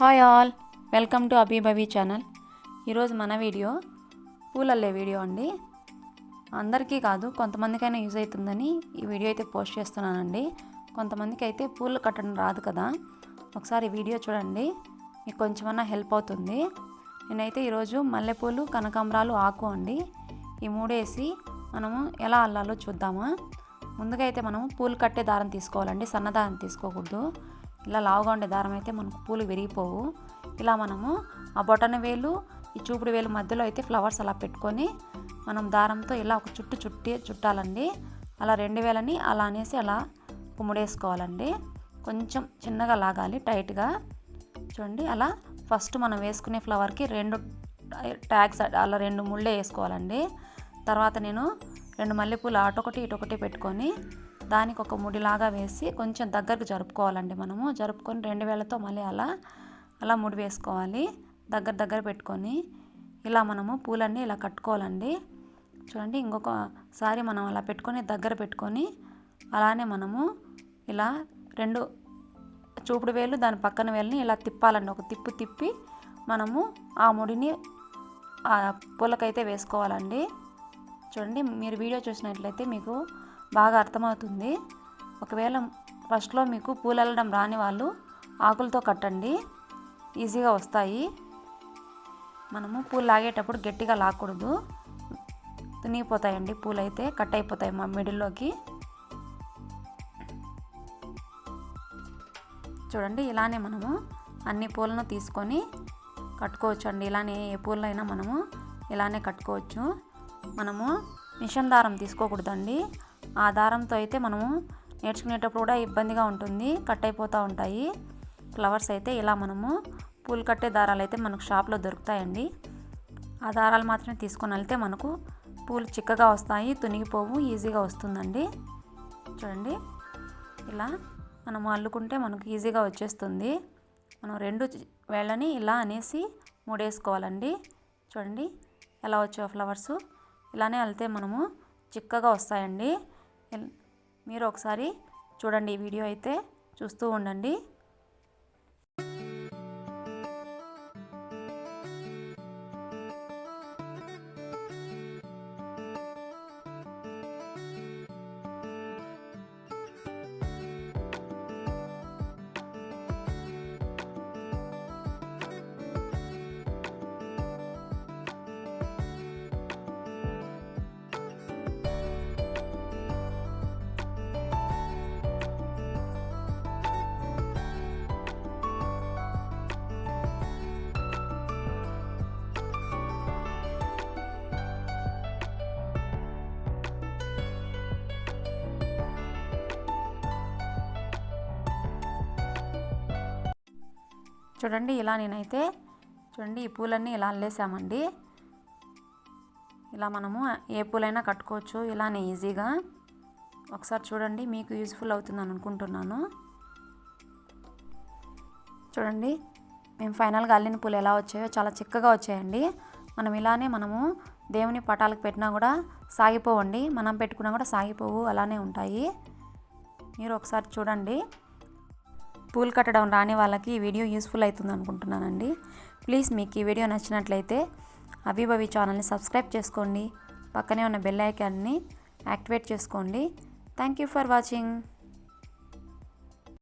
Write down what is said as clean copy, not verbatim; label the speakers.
Speaker 1: Hi all, welcome to అభిభవి channel. ఈరోజు మన video పూలల్లే video అండి. అందరికీ కాదు, కొంతమందికైనా యూజ్ అవుతుందని ఈ వీడియో అయితే పోస్ట్ చేస్తున్నానండి. కొంతమందికి అయితే పూలు కట్టడం రాదు కదా, ఒకసారి ఈ వీడియో చూడండి, మీకు కొంచెమన్నా హెల్ప్ అవుతుంది. నేనైతే ఈరోజు మల్లెపూలు, కనకాంబరాలు, ఆకు అండి, ఈ మూడేసి మనము ఎలా అల్లాలో చూద్దామా. ముందుగా అయితే మనము పూలు కట్టే దారం తీసుకోవాలండి, సన్న దారం తీసుకోకూడదు. ఇలా లావుగా ఉండే దారం అయితే మనకు పూలు విరిగిపోవు. ఇలా మనము ఆ బొటన వేలు, ఈ చూపుడు వేలు మధ్యలో అయితే ఫ్లవర్స్ అలా పెట్టుకొని మనం దారంతో ఇలా ఒక చుట్టాలండి. అలా 2 వేలని అలా అనేసి అలా ముడేసుకోవాలండి. కొంచెం చిన్నగా లాగాలి, టైట్గా. చూడండి, అలా ఫస్ట్ మనం వేసుకునే ఫ్లవర్కి 2 ట్యాగ్స్ అలా 2 ముళ్ళే వేసుకోవాలండి. తర్వాత నేను 2 మల్లెపూలు అటొకటి ఇటొకటి పెట్టుకొని దానికి ఒక ముడిలాగా వేసి కొంచెం దగ్గరకు జరుపుకోవాలండి. మనము జరుపుకొని 2 వేలతో మళ్ళీ అలా ముడి వేసుకోవాలి, దగ్గర పెట్టుకొని. ఇలా మనము పూలన్నీ ఇలా కట్టుకోవాలండి. చూడండి, ఇంకొకసారి మనం అలా పెట్టుకొని దగ్గర పెట్టుకొని అలానే మనము ఇలా 2 చూపుడు వేలు దాని పక్కన వేలుని ఇలా తిప్పాలండి. ఒక తిప్పి మనము ఆ ముడిని ఆ పూలకైతే వేసుకోవాలండి. చూడండి, మీరు వీడియో చూసినట్లయితే మీకు బాగా అర్థమవుతుంది. ఒకవేళ ఫస్ట్లో మీకు పూలు అల్లడం రాని వాళ్ళు ఆకులతో కట్టండి, ఈజీగా వస్తాయి. మనము పూలు లాగేటప్పుడు గట్టిగా లాగకూడదు, తునిగిపోతాయండి పూలు, అయితే కట్ అయిపోతాయి మా మిడిల్లోకి. చూడండి, ఇలానే మనము అన్ని పూలను తీసుకొని కట్టుకోవచ్చు అండి. ఇలానే ఏ పూలైనా మనము ఇలానే కట్టుకోవచ్చు. మనము మిషన్ దారం తీసుకోకూడదండి. ఆ దారంతో అయితే మనము నేర్చుకునేటప్పుడు కూడా ఇబ్బందిగా ఉంటుంది, కట్ అయిపోతూ ఉంటాయి ఫ్లవర్స్ అయితే. ఇలా మనము పూలు కట్టే దారాలు అయితే మనకు షాప్లో దొరుకుతాయండి. ఆ దారాలు మాత్రమే తీసుకొని వెళ్తే మనకు పూలు చిక్కగా వస్తాయి, తునిగిపోవు, ఈజీగా వస్తుందండి. చూడండి, ఇలా మనము అల్లుకుంటే మనకు ఈజీగా వచ్చేస్తుంది. మనం 2 వేళ్ళని ఇలా అనేసి ముడేసుకోవాలండి. చూడండి ఎలా వచ్చాయో ఫ్లవర్స్. ఇలానే అల్లితే మనము చిక్కగా వస్తాయండి. మీరు ఒకసారి చూడండి, ఈ వీడియో అయితే చూస్తూ ఉండండి. చూడండి, ఇలా నేనైతే చూడండి ఈ పూలన్నీ ఇలా అల్లేసామండి. ఇలా మనము ఏ పూలైనా కట్టుకోవచ్చు ఇలానే ఈజీగా. ఒకసారి చూడండి, మీకు యూజ్ఫుల్ అవుతుందని అనుకుంటున్నాను. చూడండి, మేము ఫైనల్గా అల్లిన పూలు ఎలా వచ్చాయో చాలా చిక్కగా వచ్చాయండి. మనము దేవుని పటాలకు పెట్టినా కూడా సాగిపోవండి, మనం పెట్టుకున్నా కూడా సాగిపోవు, అలానే ఉంటాయి. మీరు ఒకసారి చూడండి. పూలు కట్టడం రాని వాళ్ళకి ఈ వీడియో యూస్ఫుల్ అవుతుంది అనుకుంటున్నానండి. ప్లీజ్ మీకు ఈ వీడియో నచ్చినట్లయితే అభిభవి ఛానల్ని సబ్స్క్రైబ్ చేసుకోండి, పక్కనే ఉన్న బెల్ ఐకాన్ని యాక్టివేట్ చేసుకోండి. Thank you for watching.